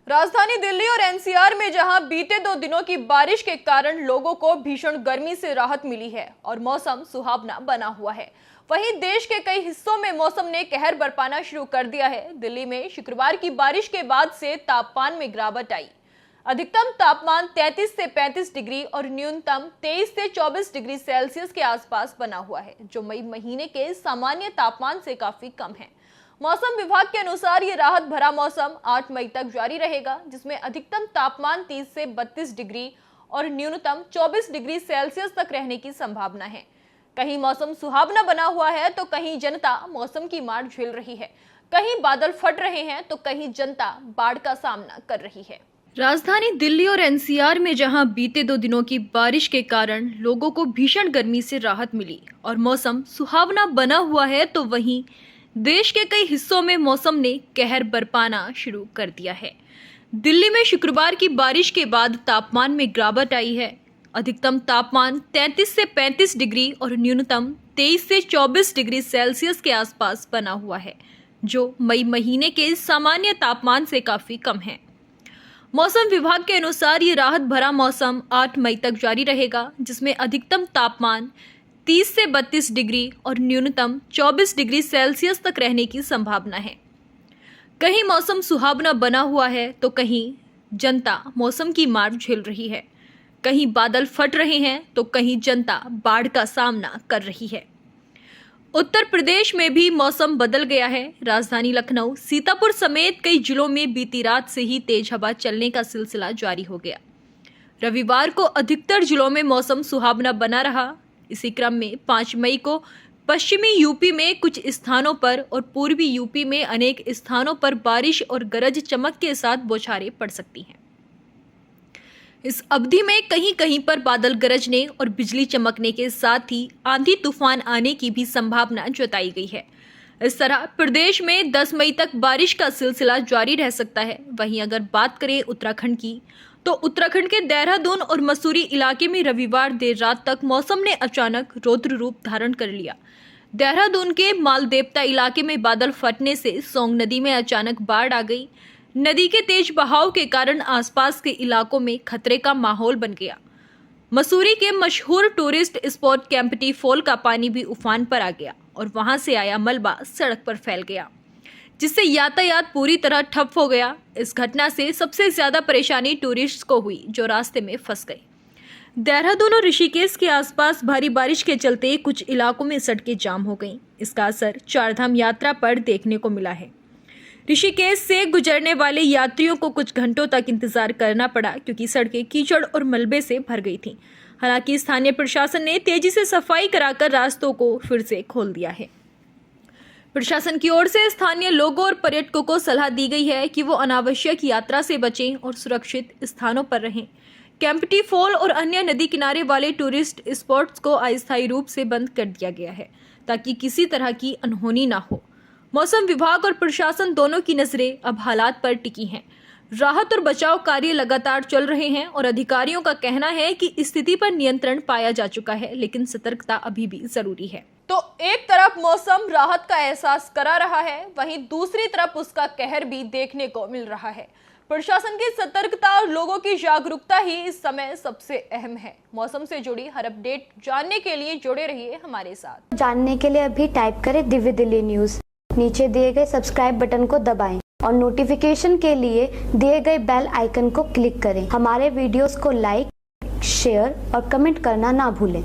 राजधानी दिल्ली और एनसीआर में जहां बीते 2 दिनों की बारिश के कारण लोगों को भीषण गर्मी से राहत मिली है और मौसम सुहावना बना हुआ है, वहीं देश के कई हिस्सों में मौसम ने कहर बरपाना शुरू कर दिया है। दिल्ली में शुक्रवार की बारिश के बाद से तापमान में गिरावट आई। अधिकतम तापमान 33 से 35 डिग्री और न्यूनतम 23 से 24 डिग्री सेल्सियस के आसपास बना हुआ है, जो मई महीने के सामान्य तापमान से काफी कम है। मौसम विभाग के अनुसार ये राहत भरा मौसम 8 मई तक जारी रहेगा, जिसमें अधिकतम तापमान 30 से 32 डिग्री और न्यूनतम 24 डिग्री सेल्सियस तक रहने की संभावना है। कहीं मौसम सुहावना बना हुआ है तो कहीं जनता मौसम की मार झेल रही है। कहीं बादल फट रहे हैं तो कहीं जनता बाढ़ का सामना कर रही है। राजधानी दिल्ली और एनसीआर में जहां बीते 2 दिनों की बारिश के कारण लोगों को भीषण गर्मी से राहत मिली और मौसम सुहावना बना हुआ है, तो वहीं देश के कई हिस्सों में मौसम ने कहर बरपाना शुरू कर दिया है। दिल्ली में शुक्रवार की बारिश के बाद तापमान में गिरावट आई है। अधिकतम तापमान 33 से 35 डिग्री और न्यूनतम 23 से 24 डिग्री सेल्सियस के आसपास बना हुआ है, जो मई महीने के सामान्य तापमान से काफी कम है। मौसम विभाग के अनुसार ये राहत भरा मौसम 8 मई तक जारी रहेगा, जिसमें अधिकतम तापमान 30 से 32 डिग्री और न्यूनतम 24 डिग्री सेल्सियस तक रहने की संभावना है। कहीं मौसम सुहावना बना हुआ है तो कहीं जनता मौसम की मार झेल रही है। कहीं बादल फट रहे हैं तो कहीं जनता बाढ़ का सामना कर रही है। उत्तर प्रदेश में भी मौसम बदल गया है। राजधानी लखनऊ, सीतापुर समेत कई जिलों में बीती रात से ही तेज हवा चलने का सिलसिला जारी हो गया। रविवार को अधिकतर जिलों में मौसम सुहावना बना रहा। इसी क्रम में 5 मई को पश्चिमी यूपी में कुछ स्थानों पर और पूर्वी यूपी में अनेक स्थानों पर बारिश और गरज चमक के साथ बौछारें पड़ सकती हैं। इस अवधि में कहीं कहीं पर बादल गरजने और बिजली चमकने के साथ ही आंधी तूफान आने की भी संभावना जताई गई है। इस तरह प्रदेश में 10 मई तक बारिश का सिलसिला जारी रह सकता है। वहीं अगर बात करें उत्तराखंड की, तो उत्तराखंड के देहरादून और मसूरी इलाके में रविवार देर रात तक मौसम ने अचानक रौद्र रूप धारण कर लिया। देहरादून के मालदेवता इलाके में बादल फटने से सोंग नदी में अचानक बाढ़ आ गई। नदी के तेज बहाव के कारण आसपास के इलाकों में खतरे का माहौल बन गया। मसूरी के मशहूर टूरिस्ट स्पॉट कैंपटी फॉल का पानी भी उफान पर आ गया और वहां से आया मलबा सड़क पर फैल गया, जिससे यातायात पूरी तरह ठप हो गया। इस घटना से सबसे ज्यादा परेशानी टूरिस्ट्स को हुई, जो रास्ते में फंस गए। देहरादून और ऋषिकेश के आसपास भारी बारिश के चलते कुछ इलाकों में सड़कें जाम हो गईं। इसका असर चारधाम यात्रा पर देखने को मिला है। ऋषिकेश से गुजरने वाले यात्रियों को कुछ घंटों तक इंतजार करना पड़ा, क्योंकि सड़कें कीचड़ और मलबे से भर गई थीं। हालांकि स्थानीय प्रशासन ने तेजी से सफाई कराकर रास्तों को फिर से खोल दिया है। प्रशासन की ओर से स्थानीय लोगों और पर्यटकों को सलाह दी गई है कि वो अनावश्यक यात्रा से बचें और सुरक्षित स्थानों पर रहें। कैंपटी फॉल और अन्य नदी किनारे वाले टूरिस्ट स्पॉट्स को अस्थायी रूप से बंद कर दिया गया है, ताकि किसी तरह की अनहोनी ना हो। मौसम विभाग और प्रशासन दोनों की नजरें अब हालात पर टिकी हैं। राहत और बचाव कार्य लगातार चल रहे हैं और अधिकारियों का कहना है कि स्थिति पर नियंत्रण पाया जा चुका है, लेकिन सतर्कता अभी भी जरूरी है। तो एक तरफ मौसम राहत का एहसास करा रहा है, वहीं दूसरी तरफ उसका कहर भी देखने को मिल रहा है। प्रशासन की सतर्कता और लोगों की जागरूकता ही इस समय सबसे अहम है। मौसम से जुड़ी हर अपडेट जानने के लिए जुड़े रहिए हमारे साथ। जानने के लिए अभी टाइप करें दिव्य दिल्ली न्यूज। नीचे दिए गए सब्सक्राइब बटन को दबाएं और नोटिफिकेशन के लिए दिए गए बेल आइकन को क्लिक करें। हमारे वीडियोस को लाइक, शेयर और कमेंट करना ना भूलें।